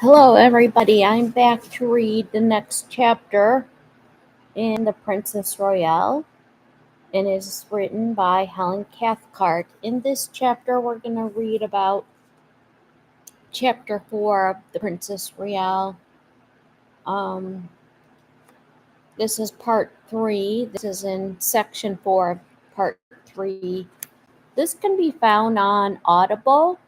Hello, everybody. I'm back to read the next chapter in The Princess Royale, and it is written by Helen Cathcart. In this chapter, we're going to read about Chapter 4 of The Princess Royale. This is Part 3. This is in Section 4 of Part 3. This can be found on Audible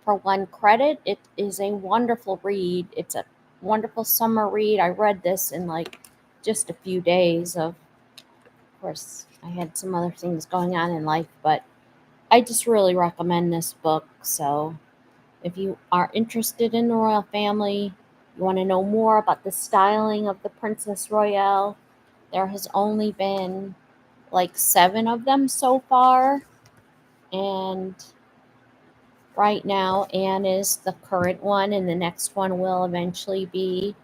for 1 credit. It is a wonderful read. It's a wonderful summer read. I read this in just a few days. Of course, I had some other things going on in life, but I just really recommend this book. So if you are interested in the royal family, you want to know more about the styling of the Princess Royale, there has only been 7 of them so far, and right now Anne is the current one, and the next one will eventually be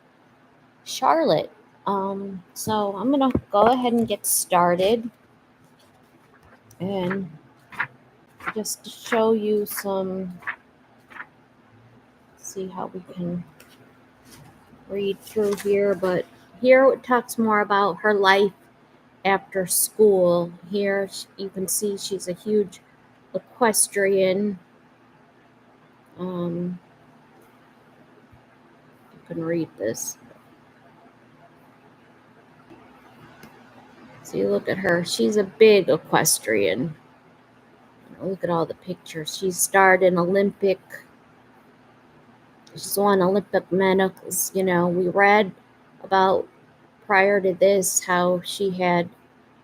Charlotte. So I'm going to go ahead and get started, and just to show you see how we can read through here, but here it talks more about her life after school. Here you can see she's a huge equestrian. You can read this. So you look at her, she's a big equestrian. Look at all the pictures. She starred in she's won Olympic medals. We read about prior to this how she had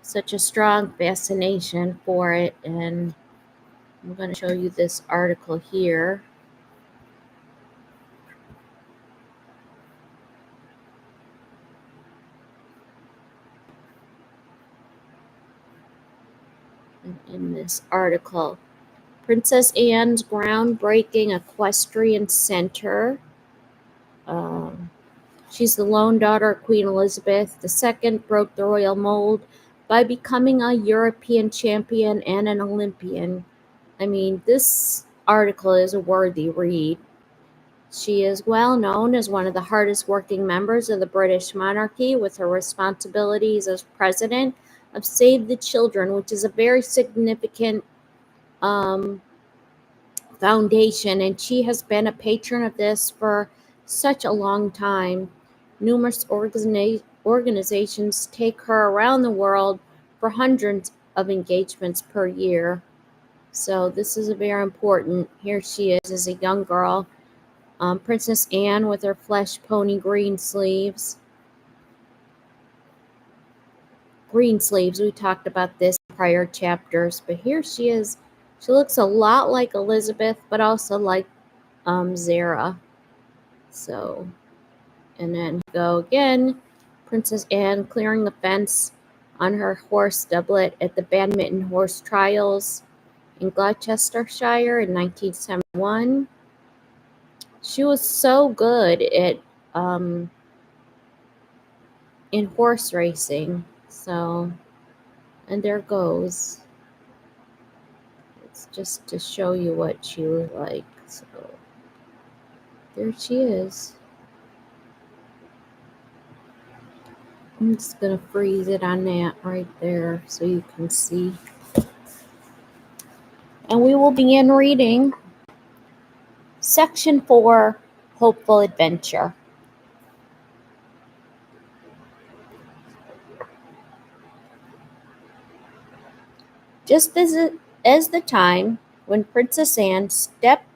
such a strong fascination for it, and I'm going to show you this article here. In this article, Princess Anne's groundbreaking equestrian center. She's the lone daughter of Queen Elizabeth II, broke the royal mold by becoming a European champion and an Olympian. I mean, this article is a worthy read. She is well known as one of the hardest working members of the British monarchy, with her responsibilities as president of Save the Children, which is a very significant foundation, and she has been a patron of this for such a long time. Numerous organizations take her around the world for hundreds of engagements per year. So this is a very important. Here she is as a young girl, Princess Anne with her flesh pony green sleeves. We talked about this in prior chapters, but here she is. She looks a lot like Elizabeth, but also like Zara. So, and then go again, Princess Anne clearing the fence on her horse doublet at the Badminton Horse Trials in Gloucestershire in 1971. She was so good at in horse racing. So, and there goes. It's just to show you what she was like. So, there she is. I'm just going to freeze it on that right there so you can see. And we will begin reading Section 4, Hopeful Adventure. Just as the time when Princess Anne stepped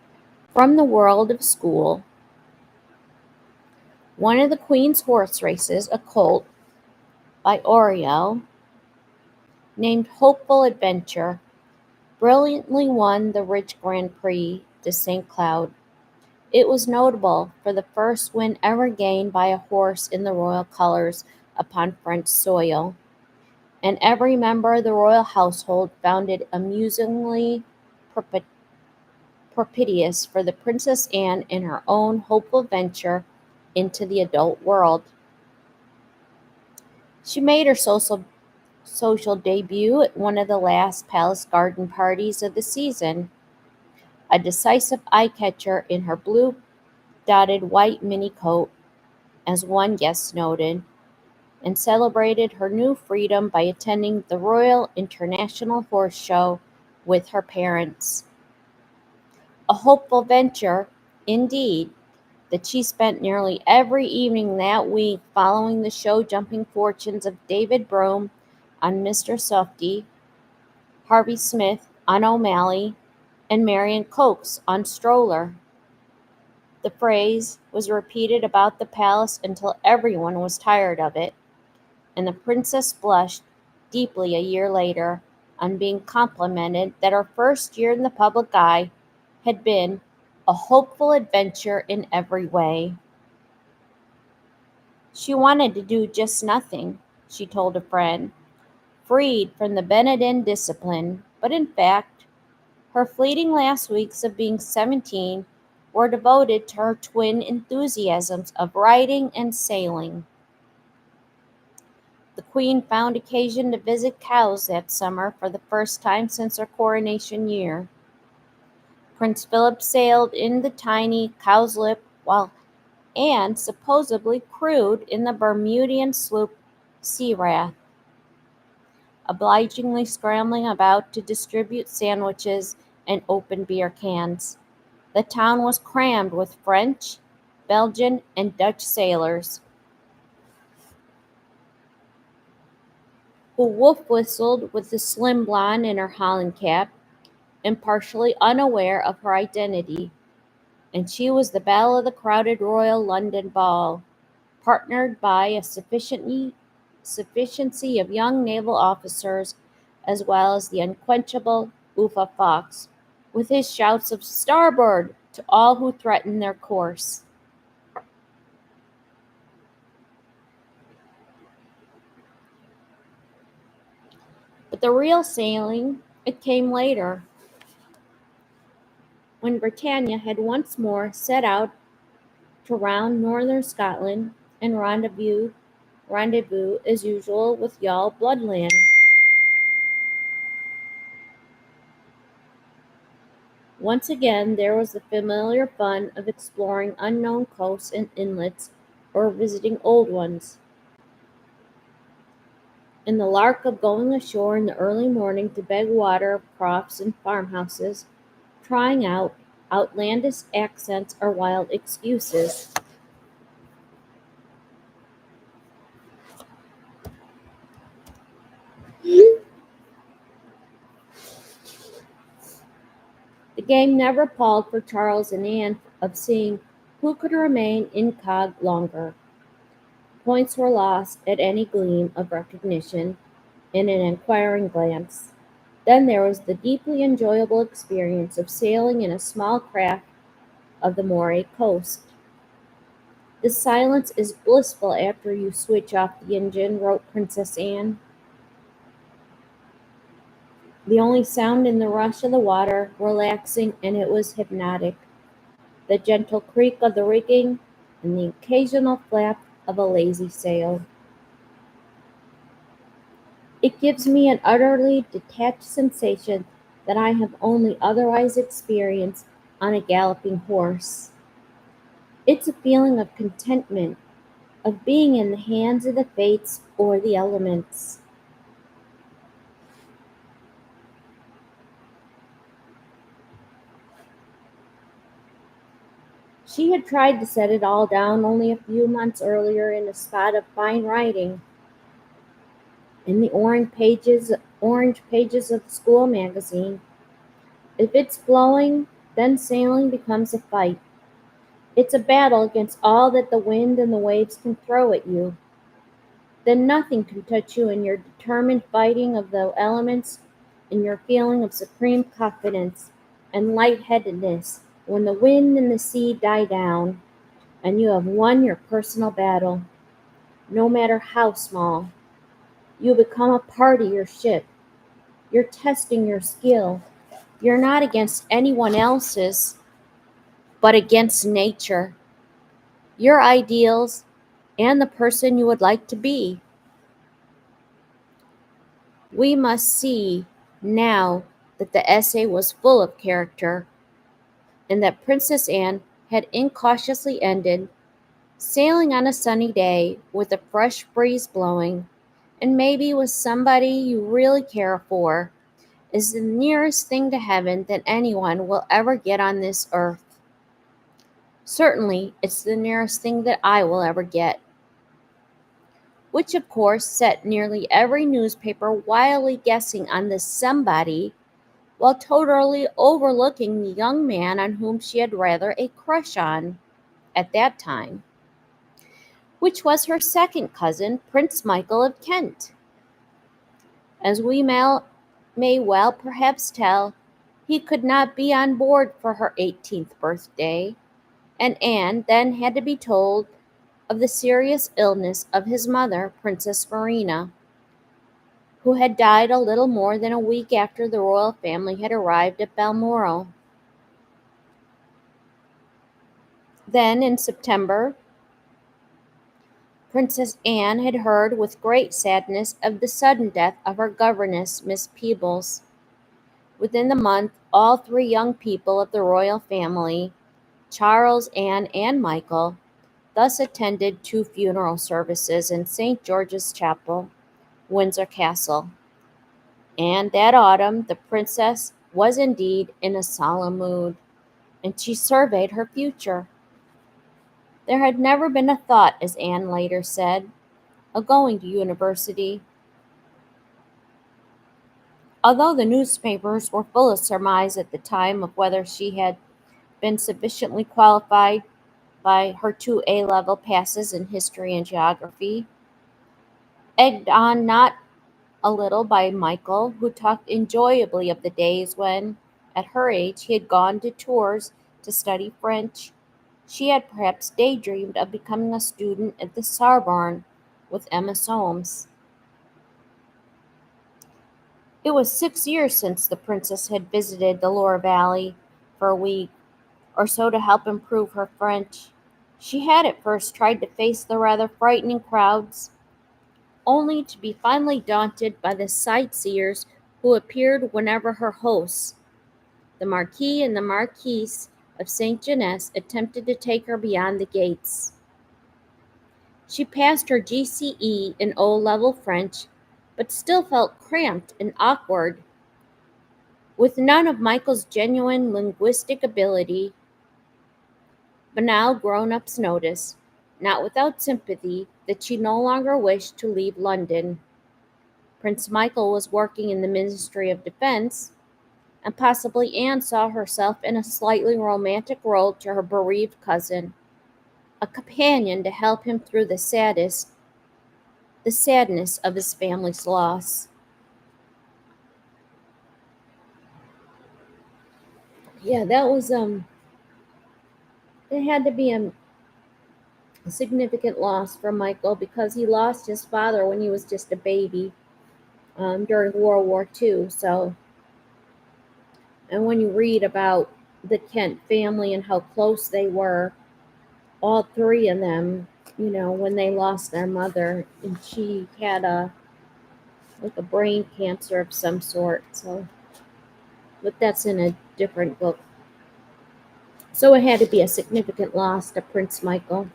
from the world of school, one of the Queen's horse races, a colt by Oriel, named Hopeful Adventure, brilliantly won the Rich Grand Prix de St. Cloud. It was notable for the first win ever gained by a horse in the royal colors upon French soil, and every member of the royal household found it amusingly propitious for the Princess Anne in her own hopeful venture into the adult world. She made her social debut at one of the last palace garden parties of the season, a decisive eye-catcher in her blue dotted white minicoat, as one guest noted, and celebrated her new freedom by attending the Royal International Horse Show with her parents. A hopeful venture, indeed, that she spent nearly every evening that week following the show-jumping fortunes of David Broome on Mr. Softy, Harvey Smith on O'Malley, and Marion Coates on Stroller. The phrase was repeated about the palace until everyone was tired of it, and the princess blushed deeply a year later on being complimented that her first year in the public eye had been a hopeful adventure in every way. She wanted to do just nothing, she told a friend, freed from the Benenden discipline, but in fact, her fleeting last weeks of being 17 were devoted to her twin enthusiasms of riding and sailing. The Queen found occasion to visit Cowes that summer for the first time since her coronation year. Prince Philip sailed in the tiny Cowslip while Anne supposedly crewed in the Bermudian sloop Sea Wrath, obligingly scrambling about to distribute sandwiches and open beer cans. The town was crammed with French, Belgian, and Dutch sailors, who wolf-whistled with the slim blonde in her Holland cap, impartially unaware of her identity, and she was the belle of the crowded Royal London ball, partnered by a sufficiency of young naval officers, as well as the unquenchable Uffa Fox, with his shouts of "Starboard!" to all who threatened their course. But the real sailing, it came later, when Britannia had once more set out to round northern Scotland and rendezvous as usual with Jarl Bloodland. Once again there was the familiar fun of exploring unknown coasts and inlets or visiting old ones, and the lark of going ashore in the early morning to beg water of crofts and farmhouses, trying out outlandish accents or wild excuses. The game never palled for Charles and Anne of seeing who could remain incog longer. Points were lost at any gleam of recognition in an inquiring glance. Then there was the deeply enjoyable experience of sailing in a small craft of the Moray coast. "The silence is blissful after you switch off the engine," wrote Princess Anne. "The only sound in the rush of the water, relaxing, and it was hypnotic. The gentle creak of the rigging, and the occasional flap of a lazy sail. It gives me an utterly detached sensation that I have only otherwise experienced on a galloping horse. It's a feeling of contentment, of being in the hands of the fates or the elements." She had tried to set it all down only a few months earlier in a spot of fine writing in the orange pages of the school magazine. If it's blowing, then sailing becomes a fight. It's a battle against all that the wind and the waves can throw at you. Then nothing can touch you in your determined fighting of the elements, in your feeling of supreme confidence and lightheadedness when the wind and the sea die down, and you have won your personal battle, no matter how small. You become a part of your ship. You're testing your skill. You're not against anyone else's, but against nature, your ideals, and the person you would like to be. We must see now that the essay was full of character, and that Princess Anne had incautiously ended, sailing on a sunny day with a fresh breeze blowing, and maybe with somebody you really care for, is the nearest thing to heaven that anyone will ever get on this earth. Certainly, it's the nearest thing that I will ever get. Which, of course, set nearly every newspaper wildly guessing on this somebody, while totally overlooking the young man on whom she had rather a crush on at that time, which was her second cousin, Prince Michael of Kent. As we may well perhaps tell, he could not be on board for her 18th birthday, and Anne then had to be told of the serious illness of his mother, Princess Marina, who had died a little more than a week after the royal family had arrived at Balmoral. Then, in September, Princess Anne had heard with great sadness of the sudden death of her governess, Miss Peebles. Within the month, all three young people of the royal family, Charles, Anne, and Michael, thus attended 2 funeral services in St. George's Chapel, Windsor Castle. And that autumn the princess was indeed in a solemn mood, and she surveyed her future. There had never been a thought, as Anne later said, of going to university. Although the newspapers were full of surmise at the time of whether she had been sufficiently qualified by her 2 A-level passes in history and geography, egged on not a little by Michael, who talked enjoyably of the days when, at her age, he had gone to Tours to study French. She had perhaps daydreamed of becoming a student at the Sorbonne with Emma Solms. It was 6 years since the princess had visited the Loire Valley for a week or so to help improve her French. She had at first tried to face the rather frightening crowds, only to be finally daunted by the sightseers who appeared whenever her hosts, the Marquis and the Marquise of St. Genès, attempted to take her beyond the gates. She passed her GCE in O-level French, but still felt cramped and awkward. With none of Michael's genuine linguistic ability, but now grown-ups noticed, not without sympathy, that she no longer wished to leave London. Prince Michael was working in the Ministry of Defense, and possibly Anne saw herself in a slightly romantic role to her bereaved cousin, a companion to help him through the sadness of his family's loss. Yeah, that was it had to be a significant loss for Michael because he lost his father when he was just a baby during World War II. So, and when you read about the Kent family and how close they were, all three of them, when they lost their mother, and she had a brain cancer of some sort. So, but that's in a different book. So it had to be a significant loss to Prince Michael.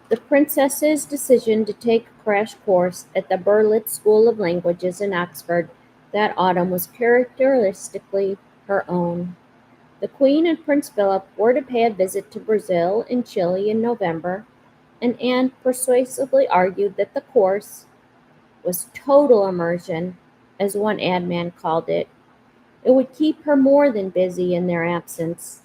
The princess's decision to take a crash course at the Burlitt School of Languages in Oxford that autumn was characteristically her own. The Queen and Prince Philip were to pay a visit to Brazil and Chile in November, and Anne persuasively argued that the course was total immersion, as one ad man called it. It would keep her more than busy in their absence.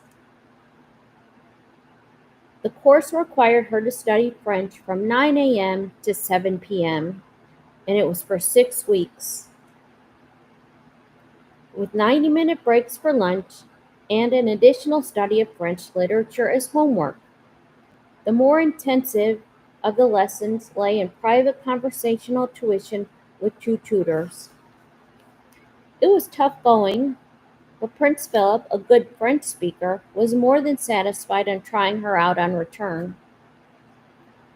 The course required her to study French from 9 a.m. to 7 p.m., and it was for 6 weeks, with 90-minute breaks for lunch and an additional study of French literature as homework. The more intensive of the lessons lay in private conversational tuition with 2 tutors. It was tough going, but Prince Philip, a good French speaker, was more than satisfied on trying her out on return.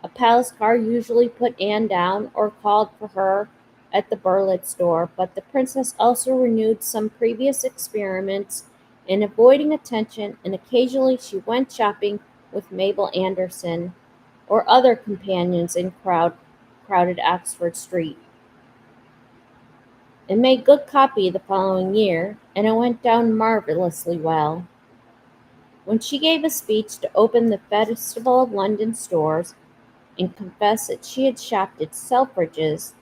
A palace car usually put Anne down or called for her at the Burlitt store, but the princess also renewed some previous experiments and avoiding attention, and occasionally she went shopping with Mabel Anderson or other companions in crowded Oxford Street. It made good copy the following year, and it went down marvellously well. When she gave a speech to open the Festival of London stores and confessed that she had shopped at Selfridge's,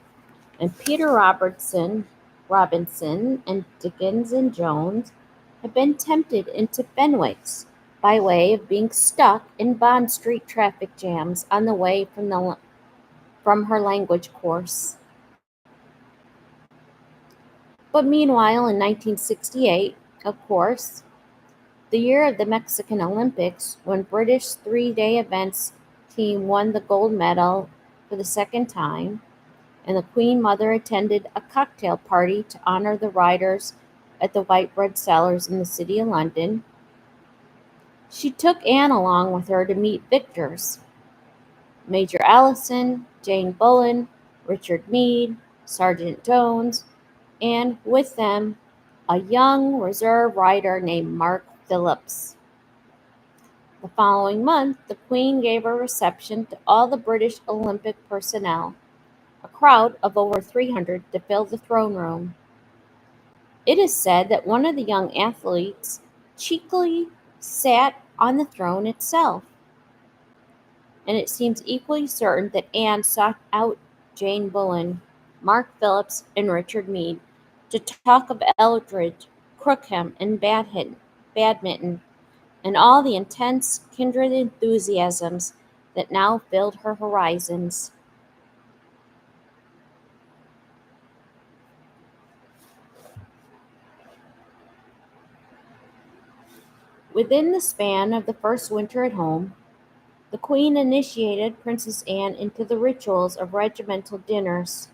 and Peter Robinson and Dickens and Jones had been tempted into Fenwick's by way of being stuck in Bond Street traffic jams on the way from her language course. But meanwhile, in 1968, of course, the year of the Mexican Olympics, when British three-day events team won the gold medal for the second time, and the Queen Mother attended a cocktail party to honor the riders at the white bread sellers in the City of London, she took Anne along with her to meet victors: Major Allison, Jane Bullen, Richard Meade, Sergeant Jones, and with them a young reserve rider named Mark Phillips. The following month, the Queen gave a reception to all the British Olympic personnel, a crowd of over 300 to fill the throne room. It is said that one of the young athletes cheekily sat on the throne itself, and it seems equally certain that Anne sought out Jane Bullen, Mark Phillips, and Richard Meade to talk of Eldridge, Crookham, and badminton, and all the intense kindred enthusiasms that now filled her horizons. Within the span of the first winter at home, the Queen initiated Princess Anne into the rituals of regimental dinners,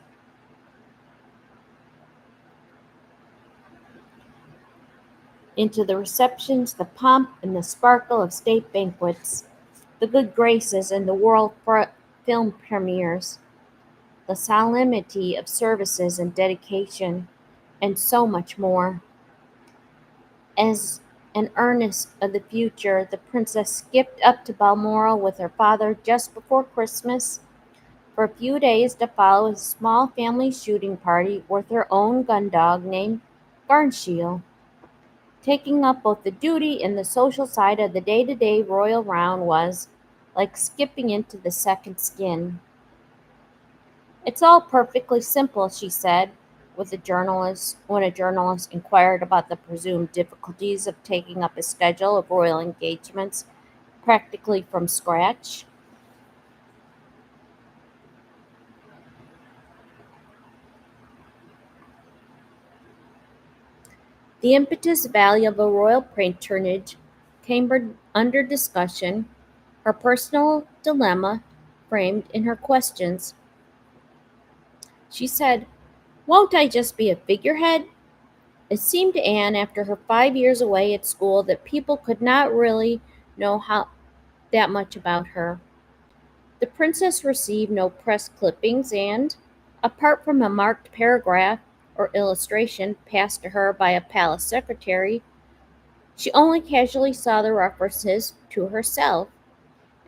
into the receptions, the pomp and the sparkle of state banquets, the good graces and the world film premieres, the solemnity of services and dedication, and so much more. As an earnest of the future, the princess skipped up to Balmoral with her father just before Christmas for a few days to follow a small family shooting party with her own gun dog named Garnshield. Taking up both the duty and the social side of the day-to-day royal round was like skipping into the second skin. "It's all perfectly simple," she said, when a journalist inquired about the presumed difficulties of taking up a schedule of royal engagements practically from scratch. The impetus value of a royal patronage came under discussion, her personal dilemma framed in her questions. She said, "Won't I just be a figurehead?" It seemed to Anne, after her 5 years away at school, that people could not really know that much about her. The princess received no press clippings and, apart from a marked paragraph or illustration passed to her by a palace secretary, she only casually saw the references to herself,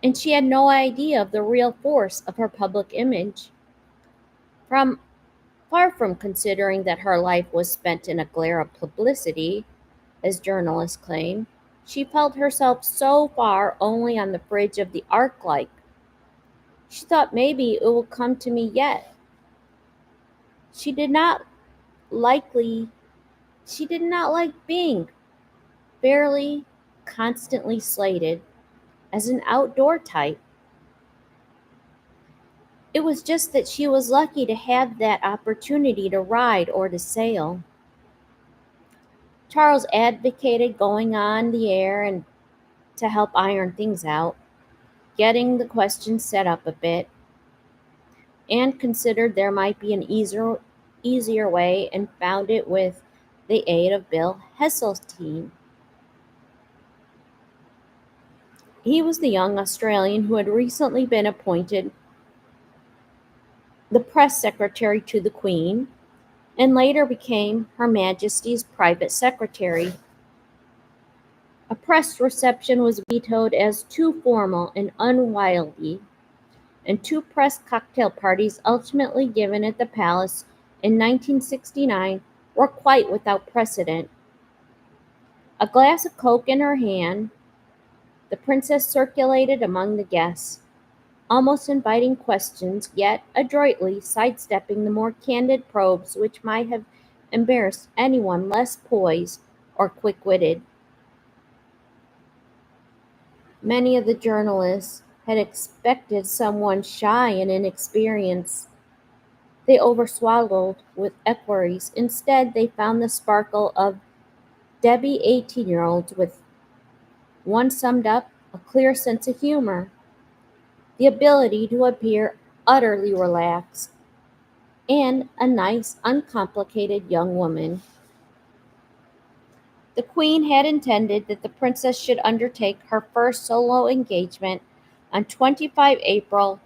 and she had no idea of the real force of her public image. From Far from considering that her life was spent in a glare of publicity, as journalists claim, she felt herself so far only on the fringe of the arc-like. She thought maybe it will come to me yet. She did not likely she did not like being fairly constantly slated as an outdoor type. It was just that she was lucky to have that opportunity to ride or to sail. Charles advocated going on the air and to help iron things out, getting the question set up a bit, and considered there might be an easier way and found it with the aid of Bill Heseltine. He was the young Australian who had recently been appointed the press secretary to the Queen and later became Her Majesty's private secretary. press reception was vetoed as too formal and unwieldy, and two press cocktail parties ultimately given at the palace in 1969 were quite without precedent. A glass of Coke in her hand, the princess circulated among the guests, almost inviting questions, yet adroitly sidestepping the more candid probes which might have embarrassed anyone less poised or quick-witted. Many of the journalists had expected someone shy and inexperienced. They overswallowed with equerries. Instead, they found the sparkle of Debbie 18-year-olds with one summed up a clear sense of humor, the ability to appear utterly relaxed, and a nice, uncomplicated young woman. The Queen had intended that the princess should undertake her first solo engagement on 25 April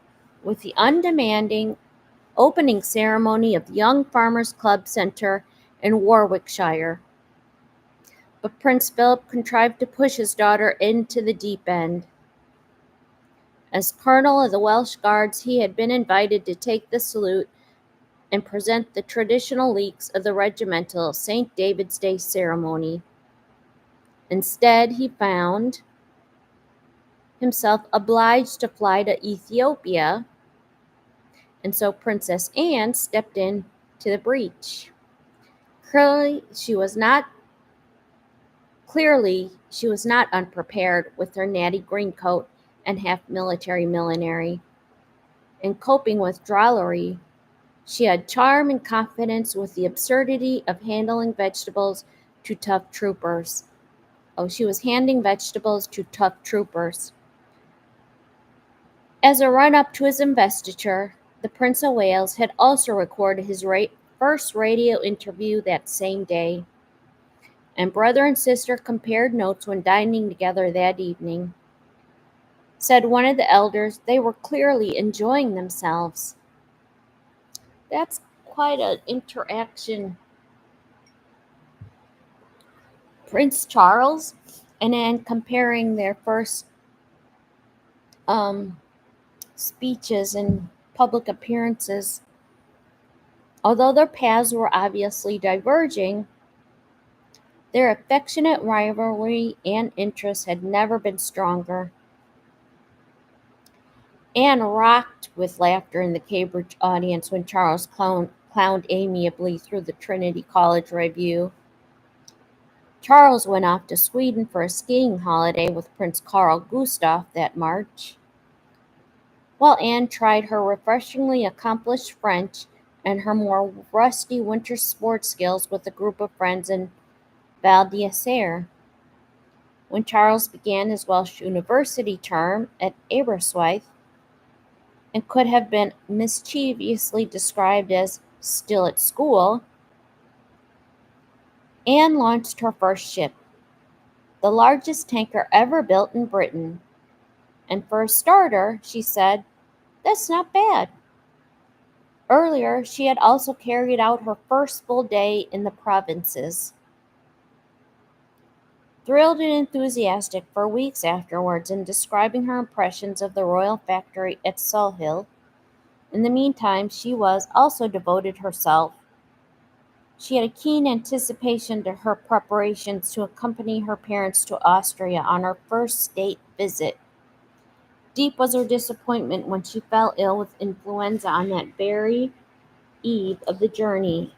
with the undemanding opening ceremony of the Young Farmers Club Centre in Warwickshire. But Prince Philip contrived to push his daughter into the deep end. As Colonel of the Welsh Guards, he had been invited to take the salute and present the traditional leeks of the regimental St. David's Day ceremony. Instead, he found himself obliged to fly to Ethiopia, and so Princess Anne stepped in to the breach. Clearly, she was not unprepared with her natty green coat and half-military millinery. In coping with drollery, she had charm and confidence with the absurdity of handling vegetables to tough troopers. Oh, she was handing vegetables to tough troopers. As a run-up to his investiture, the Prince of Wales had also recorded his first radio interview that same day, and brother and sister compared notes when dining together that evening. Said one of the elders, they were clearly enjoying themselves. That's quite an interaction. Prince Charles and Anne comparing their first speeches and public appearances. Although their paths were obviously diverging, their affectionate rivalry and interest had never been stronger. Anne rocked with laughter in the Cambridge audience when Charles clowned amiably through the Trinity College Review. Charles went off to Sweden for a skiing holiday with Prince Carl Gustaf that March, while Anne tried her refreshingly accomplished French and her more rusty winter sports skills with a group of friends in Val d'Isere. When Charles began his Welsh university term at Aberystwyth, and could have been mischievously described as still at school, Anne launched her first ship, the largest tanker ever built in Britain. And for a starter, she said, that's not bad. Earlier, she had also carried out her first full day in the provinces. Thrilled and enthusiastic for weeks afterwards in describing her impressions of the royal factory at Sulhill, in the meantime she was also devoted herself. She had a keen anticipation to her preparations to accompany her parents to Austria on her first state visit. Deep was her disappointment when she fell ill with influenza on that very eve of the journey,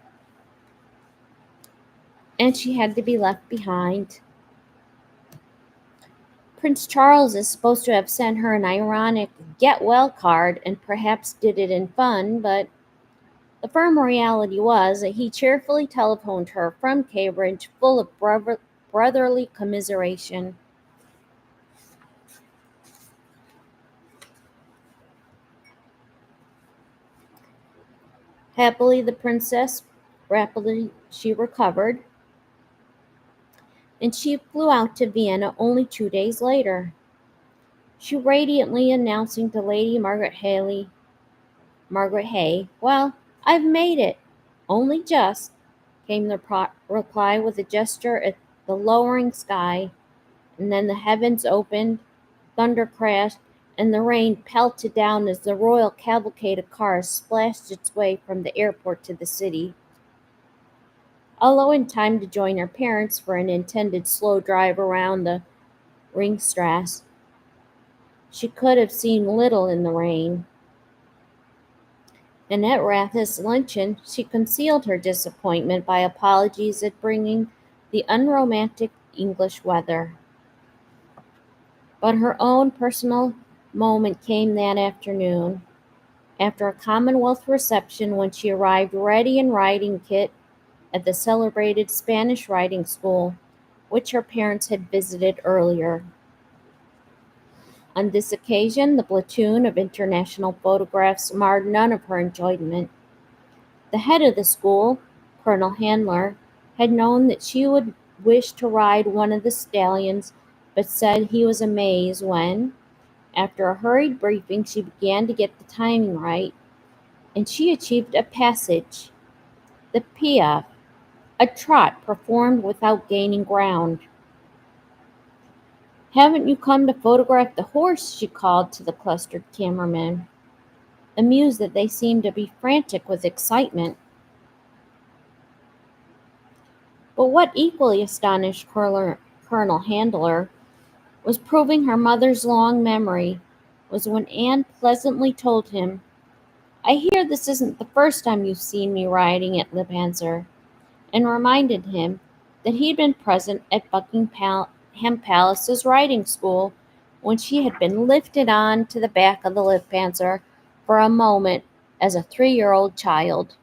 and she had to be left behind. Prince Charles is supposed to have sent her an ironic get well card and perhaps did it in fun, but the firm reality was that he cheerfully telephoned her from Cambridge full of brotherly commiseration. Happily, the princess rapidly she recovered, and she flew out to Vienna only 2 days later. She radiantly announcing to Lady Margaret Hay, well, I've made it. Only just, came the reply with a gesture at the lowering sky and then the heavens opened, thunder crashed, and the rain pelted down as the royal cavalcade of cars splashed its way from the airport to the city. Although in time to join her parents for an intended slow drive around the Ringstrasse, she could have seen little in the rain. And at Rath's luncheon, she concealed her disappointment by apologies at bringing the unromantic English weather. But her own personal moment came that afternoon, after a Commonwealth reception when she arrived ready in riding kit at the celebrated Spanish riding school, which her parents had visited earlier. On this occasion, the platoon of international photographs marred none of her enjoyment. The head of the school, Colonel Handler, had known that she would wish to ride one of the stallions, but said he was amazed when, after a hurried briefing, she began to get the timing right, and she achieved a passage, the piaffe, a trot performed without gaining ground. "Haven't you come to photograph the horse?" she called to the clustered cameramen, amused that they seemed to be frantic with excitement. But what equally astonished Colonel Handler was proving her mother's long memory was when Anne pleasantly told him, "I hear this isn't the first time you've seen me riding at Le Panzer," and reminded him that he'd been present at Buckingham Palace's riding school when she had been lifted on to the back of the Liftpanzer for a moment as a 3-year-old child.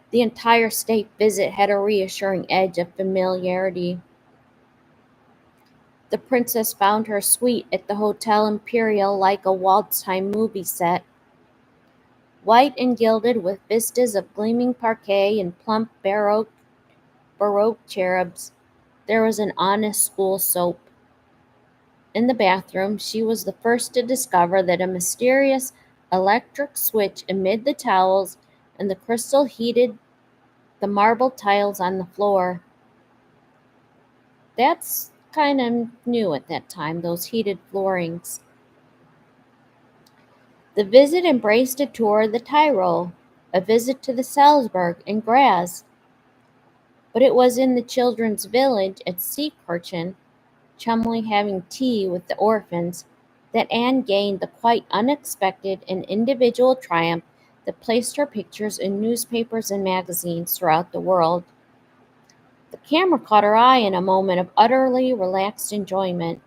The entire state visit had a reassuring edge of familiarity. The princess found her suite at the Hotel Imperial like a Waldheim movie set, white and gilded with vistas of gleaming parquet and plump Baroque cherubs. There was an honest school soap. In the bathroom, she was the first to discover that a mysterious electric switch amid the towels and the crystal heated the marble tiles on the floor. That's kind of new at that time, those heated floorings. The visit embraced a tour of the Tyrol, a visit to the Salzburg and Graz, but it was in the children's village at Seekirchen, Chumley having tea with the orphans, that Anne gained the quite unexpected and individual triumph that placed her pictures in newspapers and magazines throughout the world. The camera caught her eye in a moment of utterly relaxed enjoyment,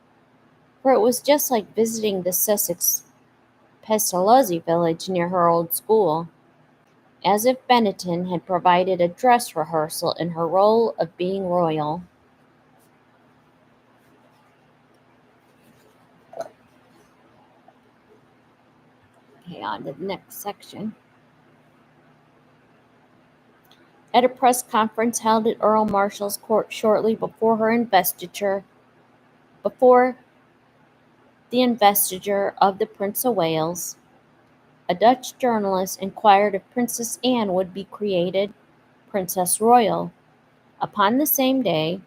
for it was just like visiting the Sussex Pestalozzi village near her old school, as if Benenden had provided a dress rehearsal in her role of being royal. Okay, on to the next section. At a press conference held at Earl Marshall's court shortly before before the investiture of the Prince of Wales, a Dutch journalist inquired if Princess Anne would be created Princess Royal. Upon the same day,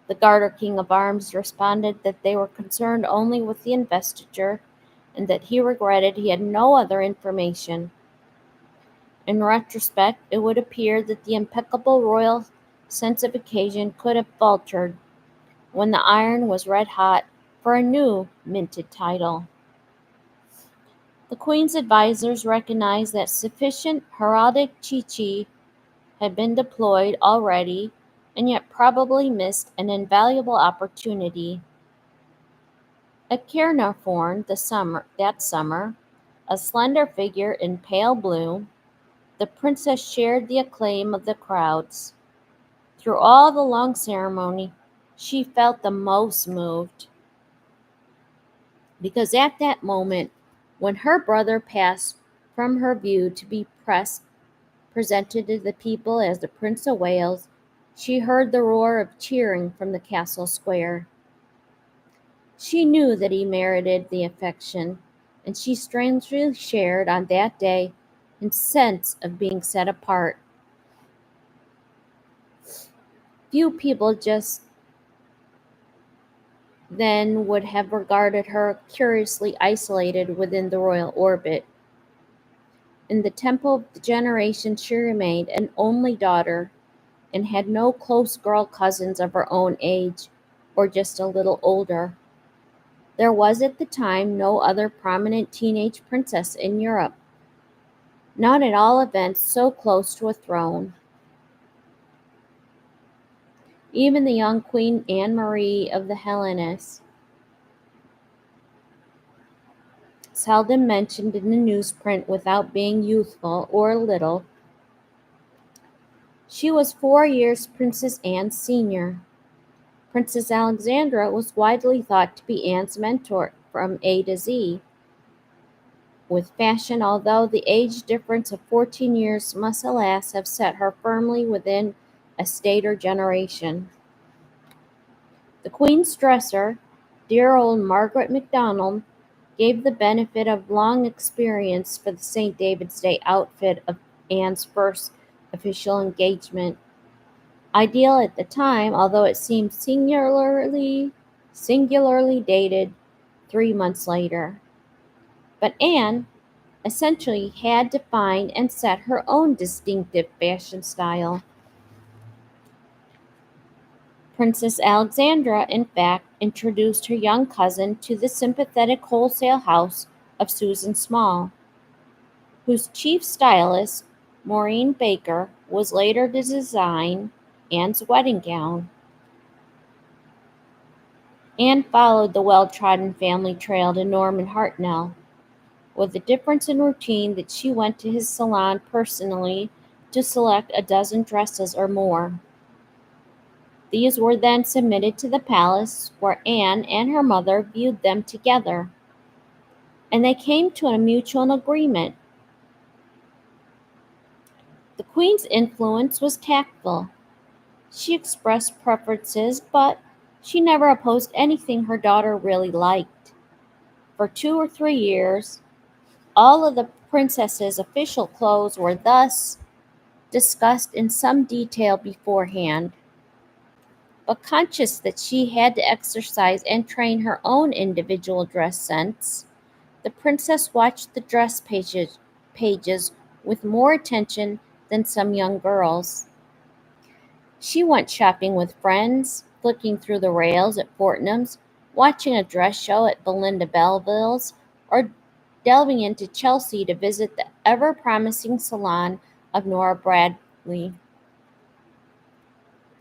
the Garter King of Arms responded that they were concerned only with the investiture and that he regretted he had no other information. In retrospect, it would appear that the impeccable royal sense of occasion could have faltered when the iron was red hot for a new minted title. The Queen's advisers recognized that sufficient heraldic chichi had been deployed already and yet probably missed an invaluable opportunity. At Caernarfon that summer, a slender figure in pale blue, the princess shared the acclaim of the crowds. Through all the long ceremony, she felt the most moved, because at that moment, when her brother passed from her view to be presented to the people as the Prince of Wales, she heard the roar of cheering from the castle square. She knew that he merited the affection, and she strangely shared on that day and sense of being set apart. Few people just then would have regarded her curiously isolated within the royal orbit. In the temple of the generation she remained an only daughter and had no close girl cousins of her own age or just a little older. There was at the time no other prominent teenage princess in Europe, not at all events so close to a throne. Even the young Queen Anne Marie of the Hellenes, seldom mentioned in the newsprint without being youthful or little, she was 4 years Princess Anne's senior. Princess Alexandra was widely thought to be Anne's mentor from A to Z. With fashion, although the age difference of 14 years must alas have set her firmly within a state or generation. The Queen's dresser, dear old Margaret MacDonald, gave the benefit of long experience for the St. David's Day outfit of Anne's first official engagement. Ideal at the time, although it seemed singularly dated 3 months later. But Anne essentially had to find and set her own distinctive fashion style. Princess Alexandra, in fact, introduced her young cousin to the sympathetic wholesale house of Susan Small, whose chief stylist, Maureen Baker, was later to design Anne's wedding gown. Anne followed the well-trodden family trail to Norman Hartnell, with the difference in routine that she went to his salon personally to select a dozen dresses or more. These were then submitted to the palace, where Anne and her mother viewed them together, and they came to a mutual agreement. The Queen's influence was tactful. She expressed preferences, but she never opposed anything her daughter really liked. For 2 or 3 years, all of the princess's official clothes were thus discussed in some detail beforehand. But conscious that she had to exercise and train her own individual dress sense, the princess watched the pages with more attention than some young girls. She went shopping with friends, flicking through the rails at Fortnum's, watching a dress show at Belinda Belleville's, or delving into Chelsea to visit the ever-promising salon of Nora Bradley.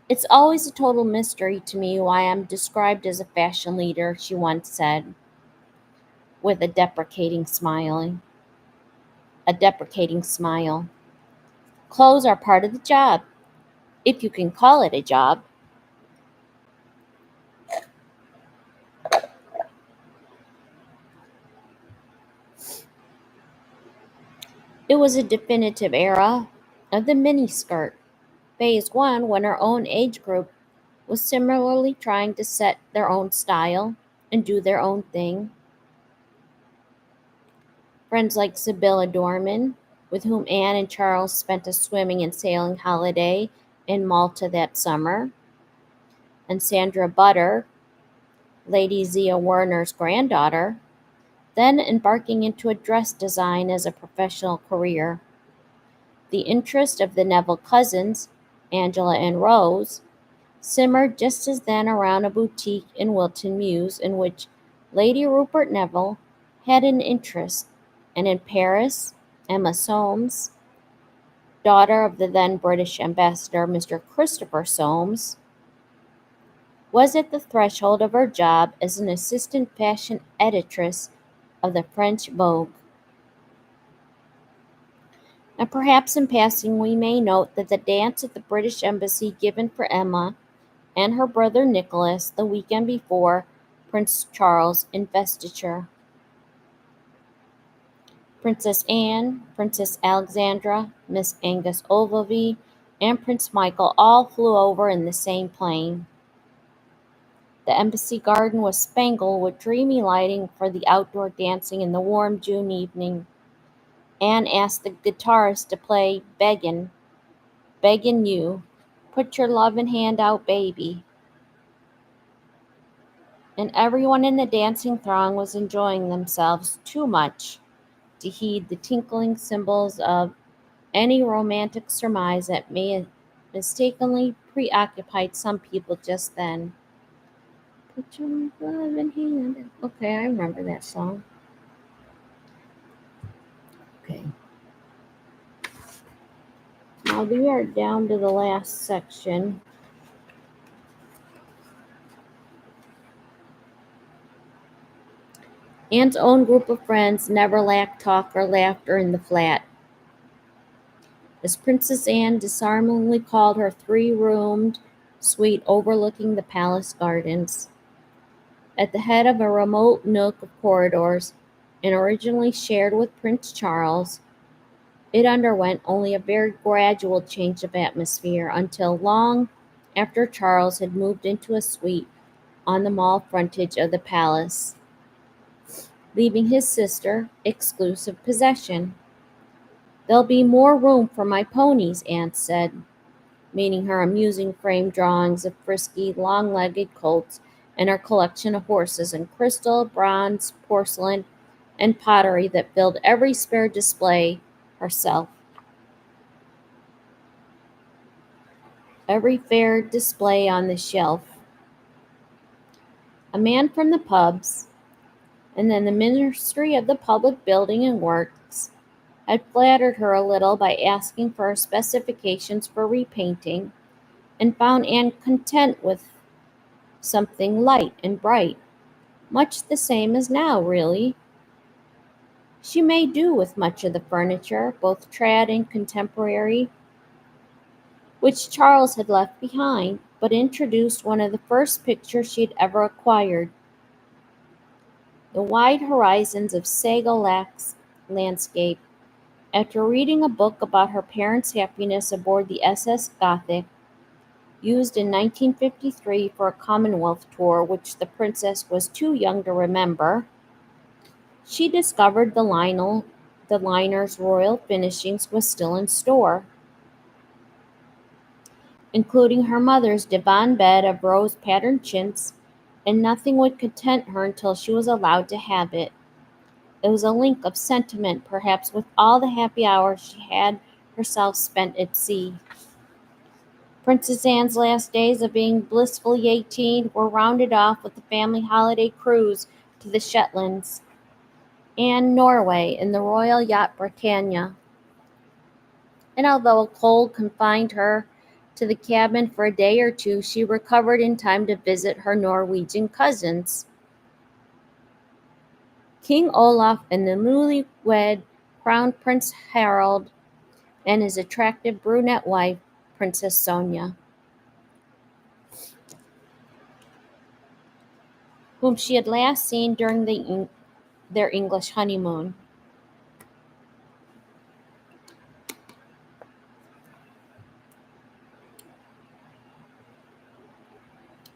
It's always a total mystery to me why I'm described as a fashion leader, she once said, with a deprecating smile. Clothes are part of the job, if you can call it a job. It was a definitive era of the miniskirt. Phase one, when her own age group was similarly trying to set their own style and do their own thing. Friends like Sibylla Dorman, with whom Anne and Charles spent a swimming and sailing holiday in Malta that summer, and Sandra Butter, Lady Zia Werner's granddaughter, then embarking into a dress design as a professional career. The interest of the Neville cousins, Angela and Rose, simmered just as then around a boutique in Wilton Mews in which Lady Rupert Neville had an interest, and in Paris, Emma Soames, daughter of the then British ambassador Mr. Christopher Soames, was at the threshold of her job as an assistant fashion editress of the French Vogue. And perhaps in passing we may note that the dance at the British Embassy given for Emma and her brother Nicholas the weekend before Prince Charles' investiture. Princess Anne, Princess Alexandra, Miss Angus Ogilvy, and Prince Michael all flew over in the same plane. The embassy garden was spangled with dreamy lighting for the outdoor dancing in the warm June evening, Anne asked the guitarist to play Beggin' You, Put Your Lovin' Hand Out, Baby. And everyone in the dancing throng was enjoying themselves too much to heed the tinkling cymbals of any romantic surmise that may have mistakenly preoccupied some people just then. Put your loving hand. Okay, I remember that song. Okay. Now we are down to the last section. Anne's own group of friends never lacked talk or laughter in the flat. As Princess Anne disarmingly called her three-roomed suite overlooking the palace gardens. At the head of a remote nook of corridors, and originally shared with Prince Charles, it underwent only a very gradual change of atmosphere until long after Charles had moved into a suite on the mall frontage of the palace, leaving his sister exclusive possession. "There'll be more room for my ponies," Aunt said, meaning her amusing framed drawings of frisky, long-legged colts and her collection of horses in crystal, bronze, porcelain, and pottery that filled every spare display herself. Every fair display on the shelf. A man from the pubs, and then the Ministry of the Public Building and Works, had flattered her a little by asking for her specifications for repainting, and found Anne content with something light and bright, much the same as now, really. She made do with much of the furniture, both trad and contemporary, which Charles had left behind, but introduced one of the first pictures she had ever acquired. The wide horizons of Sago Lac's landscape. After reading a book about her parents' happiness aboard the SS Gothic, used in 1953 for a Commonwealth tour which the princess was too young to remember, she discovered the liner's royal finishings was still in store, including her mother's divan bed of rose-patterned chintz, and nothing would content her until she was allowed to have it. It was a link of sentiment, perhaps, with all the happy hours she had herself spent at sea. Princess Anne's last days of being blissfully 18 were rounded off with the family holiday cruise to the Shetlands and Norway in the royal yacht Britannia. And although a cold confined her to the cabin for a day or two, she recovered in time to visit her Norwegian cousins, King Olaf and the newly-wed Crown Prince Harald and his attractive brunette wife, Princess Sonia, whom she had last seen during their English honeymoon.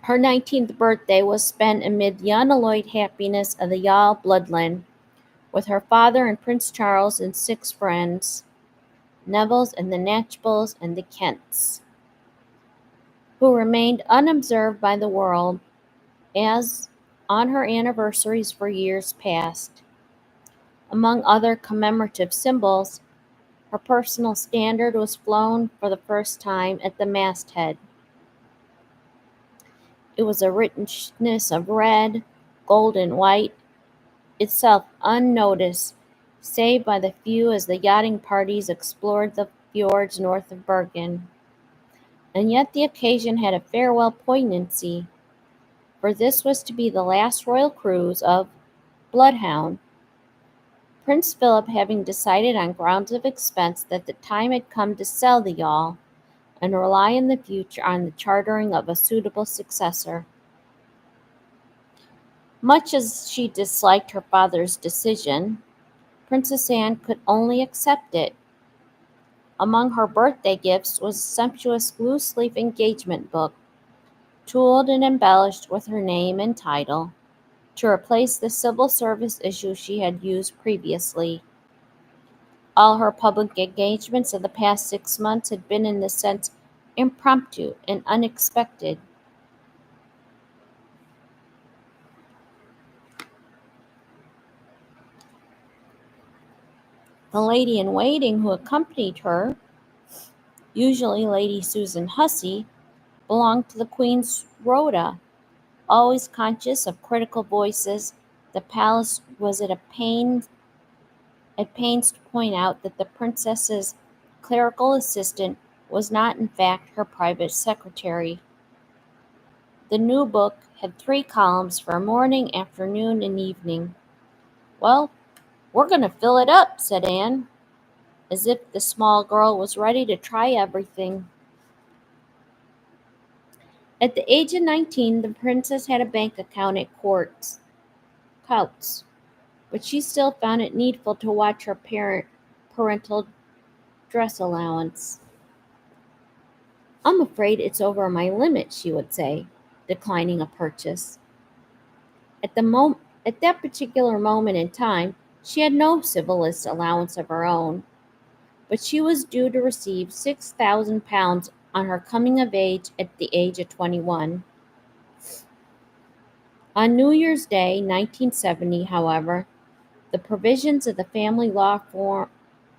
Her 19th birthday was spent amid the unalloyed happiness of the Jarl bloodline, with her father and Prince Charles and 6 friends, Nevilles and the Knatchbulls and the Kents, who remained unobserved by the world, as on her anniversaries for years past. Among other commemorative symbols, her personal standard was flown for the first time at the masthead. It was a richness of red, gold, and white, itself unnoticed, save by the few as the yachting parties explored the fjords north of Bergen. And yet the occasion had a farewell poignancy, for this was to be the last royal cruise of Bloodhound, Prince Philip having decided on grounds of expense that the time had come to sell the yawl and rely in the future on the chartering of a suitable successor. Much as she disliked her father's decision, Princess Anne could only accept it. Among her birthday gifts was a sumptuous loose-leaf engagement book, tooled and embellished with her name and title, to replace the civil service issue she had used previously. All her public engagements of the past 6 months had been, in this sense, impromptu and unexpected. The lady in waiting who accompanied her, usually Lady Susan Hussey, belonged to the Queen's Rota. Always conscious of critical voices, the palace was at pains to point out that the princess's clerical assistant was not in fact her private secretary. The new book had 3 columns for morning, afternoon, and evening. "Well, we're going to fill it up," said Anne, as if the small girl was ready to try everything. At the age of 19, the princess had a bank account at Coutts, but she still found it needful to watch her parental dress allowance. "I'm afraid it's over my limit," she would say, declining a purchase. At that particular moment in time, she had no civilist allowance of her own, but she was due to receive £6,000 on her coming of age at the age of 21. On New Year's Day, 1970, however, the provisions of the Family Law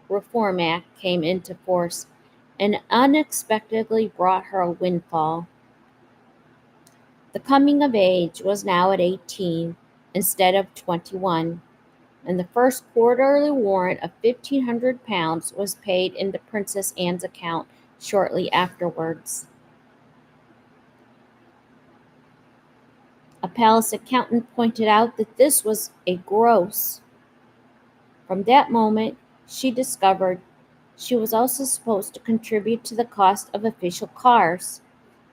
Reform Act came into force and unexpectedly brought her a windfall. The coming of age was now at 18 instead of 21, and the first quarterly warrant of £1,500 was paid into Princess Anne's account shortly afterwards. A palace accountant pointed out that this was a gross. From that moment, she discovered she was also supposed to contribute to the cost of official cars,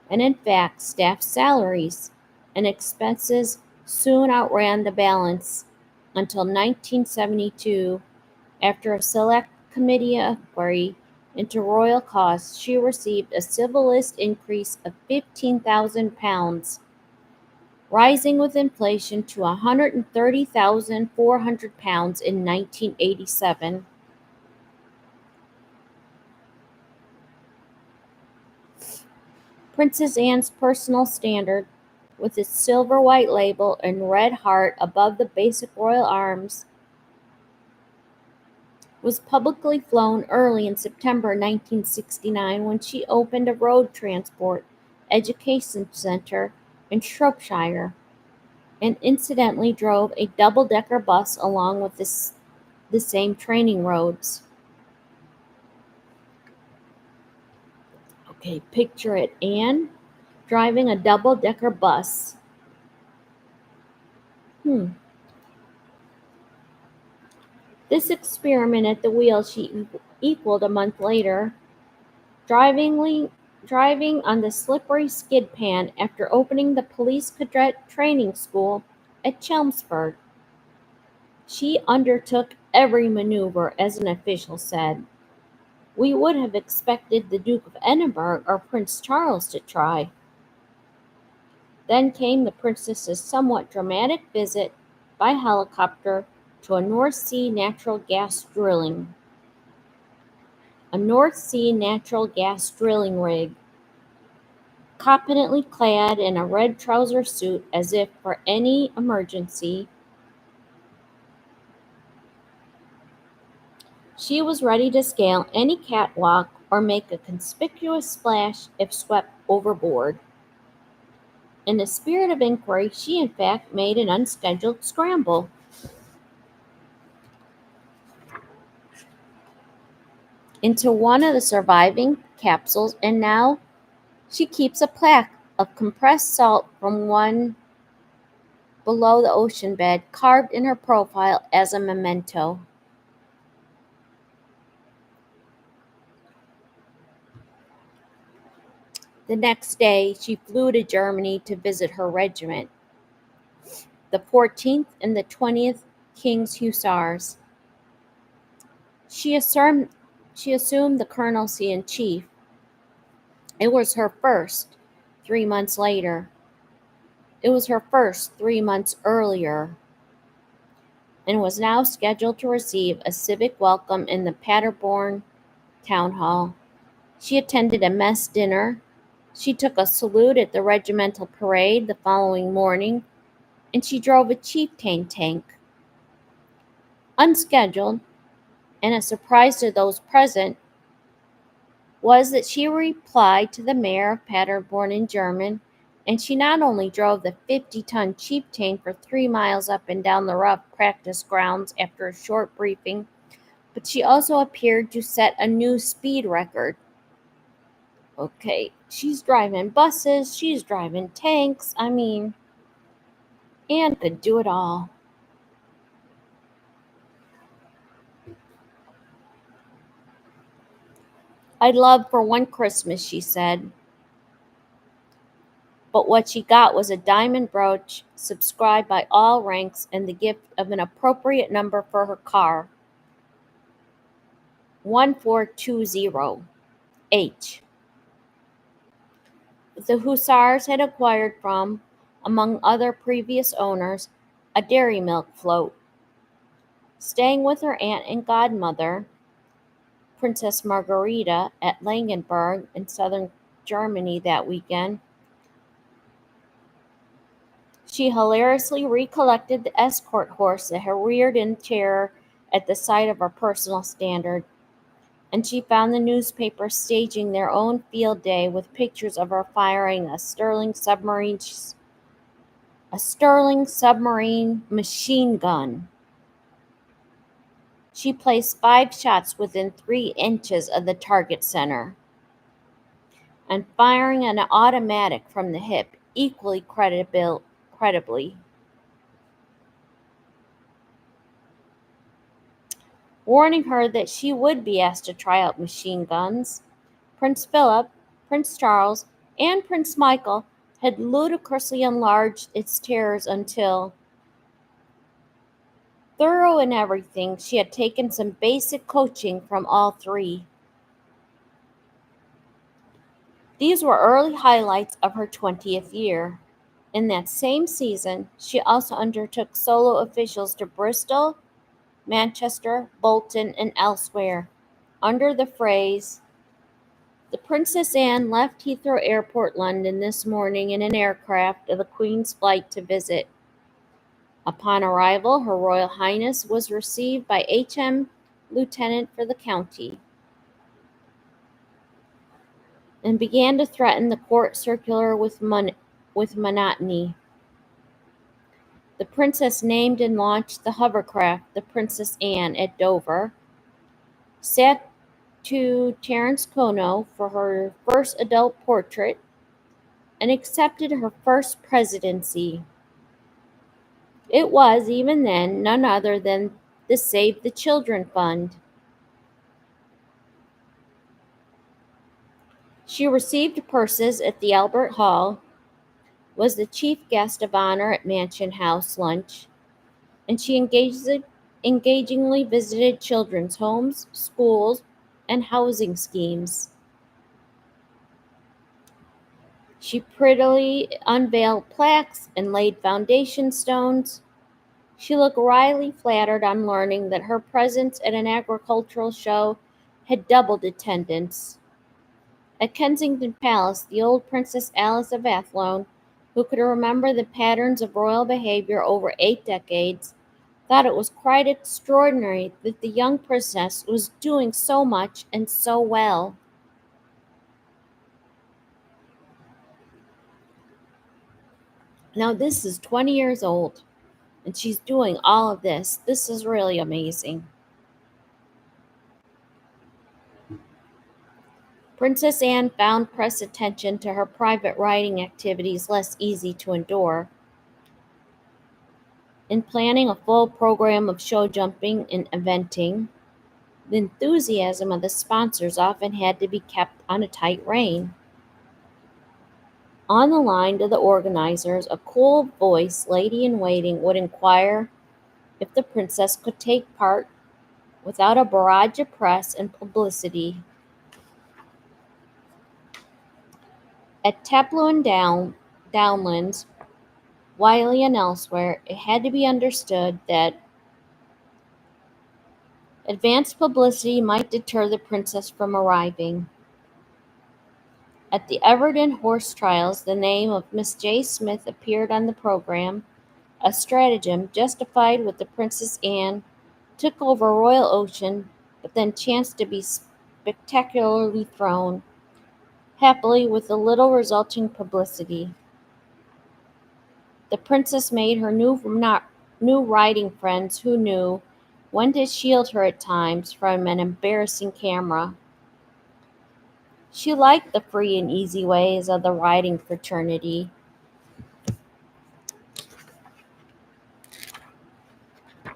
and in fact, staff salaries and expenses soon outran the balance until 1972. After a select committee inquiry into royal costs, she received a civil list increase of £15,000, rising with inflation to £130,400 in 1987. Princess Anne's personal standard, with its silver white label and red heart above the basic royal arms, was publicly flown early in September 1969 when she opened a road transport education center in Shropshire, and incidentally drove a double-decker bus along with the same training roads. Okay, picture it, Anne driving a double-decker bus. This experiment at the wheel she equaled a month later, driving on the slippery skid pan after opening the police cadet training school at Chelmsford. She undertook every maneuver, as an official said. "We would have expected the Duke of Edinburgh or Prince Charles to try." Then came the princess's somewhat dramatic visit by helicopter to a North Sea natural gas drilling rig, competently clad in a red trouser suit as if for any emergency. She was ready to scale any catwalk or make a conspicuous splash if swept overboard. In the spirit of inquiry, she in fact made an unscheduled scramble into one of the surviving capsules, and now she keeps a plaque of compressed salt from one below the ocean bed carved in her profile as a memento. The next day, she flew to Germany to visit her regiment, the 14th and the 20th King's Hussars. She assumed the colonelcy in chief. It was her first 3 months later. It was her first 3 months earlier. and was now scheduled to receive a civic welcome in the Paderborn Town Hall. She attended a mess dinner. She took a salute at the regimental parade the following morning, and she drove a chieftain tank. Unscheduled, and a surprise to those present, was that she replied to the mayor of Paderborn in German, and she not only drove the 50-ton chieftain for 3 miles up and down the rough practice grounds after a short briefing, but she also appeared to set a new speed record. Okay, she's driving buses, she's driving tanks, Anne could do it all. "I'd love for one Christmas," she said, but what she got was a diamond brooch subscribed by all ranks and the gift of an appropriate number for her car, 1420H. The Hussars had acquired from, among other previous owners, a dairy milk float. Staying with her aunt and godmother, Princess Margarita, at Langenberg in southern Germany that weekend, she hilariously recollected the escort horse that had reared in terror at the sight of her personal standard, and she found the newspapers staging their own field day with pictures of her firing a Sterling submarine machine gun. She placed 5 shots within 3 inches of the target center, and firing an automatic from the hip equally credibly. Warning her that she would be asked to try out machine guns, Prince Philip, Prince Charles, and Prince Michael had ludicrously enlarged its terrors until, thorough in everything, she had taken some basic coaching from all 3. These were early highlights of her 20th year. In that same season, she also undertook solo officials to Bristol, Manchester, Bolton, and elsewhere, under the phrase, "The Princess Anne left Heathrow Airport, London, this morning in an aircraft of the Queen's flight to visit. Upon arrival, Her Royal Highness was received by H.M. Lieutenant for the county, and began to threaten the court circular with monotony. The Princess named and launched the hovercraft, the Princess Anne, at Dover, sat to Terence Kono for her first adult portrait, and accepted her first presidency. It was, even then, none other than the Save the Children Fund. She received purses at the Albert Hall, was the chief guest of honor at Mansion House lunch, and she engagingly visited children's homes, schools, and housing schemes. She prettily unveiled plaques and laid foundation stones. She looked wryly flattered on learning that her presence at an agricultural show had doubled attendance. At Kensington Palace, the old Princess Alice of Athlone, who could remember the patterns of royal behavior over 8 decades, thought it was quite extraordinary that the young princess was doing so much and so well. Now, this is 20 years old, and she's doing all of this. This is really amazing. Princess Anne found press attention to her private writing activities less easy to endure. In planning a full program of show jumping and eventing, the enthusiasm of the sponsors often had to be kept on a tight rein. On the line to the organizers, a cool-voiced lady-in-waiting would inquire if the princess could take part without a barrage of press and publicity. At Taplow and Downlands, Wiley and elsewhere, it had to be understood that Advanced publicity might deter the princess from arriving. At the Everton horse trials, the name of Miss J. Smith appeared on the program. A stratagem justified with the Princess Anne took over Royal Ocean, but then chanced to be spectacularly thrown, happily with a little resulting publicity. The princess made her new riding friends who knew when to shield her at times from an embarrassing camera. She liked the free and easy ways of the riding fraternity,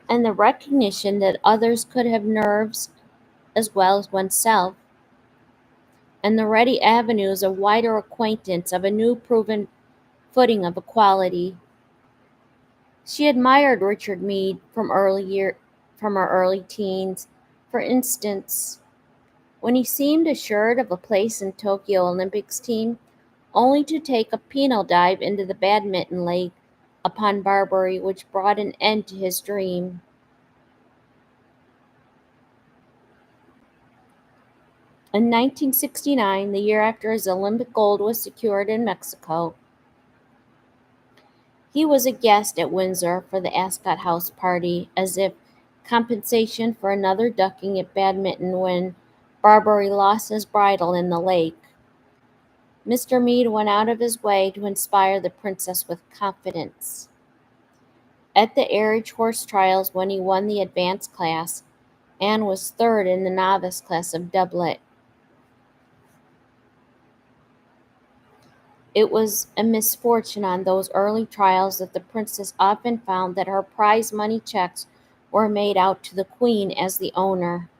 and the recognition that others could have nerves as well as oneself, and the ready avenues of wider acquaintance of a new proven footing of equality. She admired Richard Meade from her early teens. For instance, when he seemed assured of a place in Tokyo Olympics team, only to take a penal dive into the badminton lake upon Barbary, which brought an end to his dream. In 1969, the year after his Olympic gold was secured in Mexico, he was a guest at Windsor for the Ascot House party, as if compensation for another ducking at badminton when Barbary lost his bridle in the lake. Mr. Meade went out of his way to inspire the princess with confidence. At the Airdrie horse trials, when he won the advanced class, Anne was third in the novice class of doublet. It was a misfortune on those early trials that the princess often found that her prize money checks were made out to the Queen as the owner.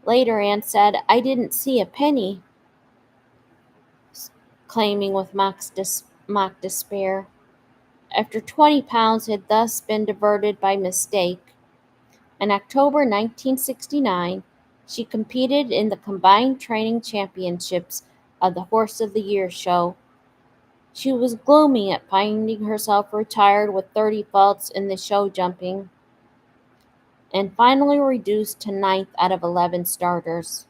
Later, Anne said, "I didn't see a penny," claiming with mock despair, after £20 had thus been diverted by mistake. In October 1969, she competed in the combined training championships of the Horse of the Year show. She was gloomy at finding herself retired with 30 faults in the show jumping, and finally reduced to ninth out of 11 starters.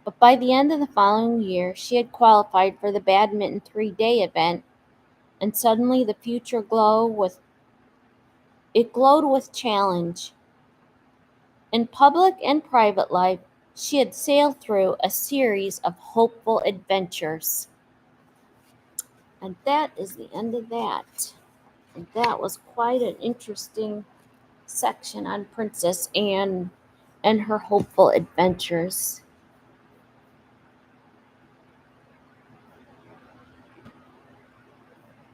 But by the end of the following year, she had qualified for the badminton 3-day event, and suddenly the future glowed with challenge. In public and private life, she had sailed through a series of hopeful adventures. And that is the end of that. And that was quite an interesting section on Princess Anne and her hopeful adventures.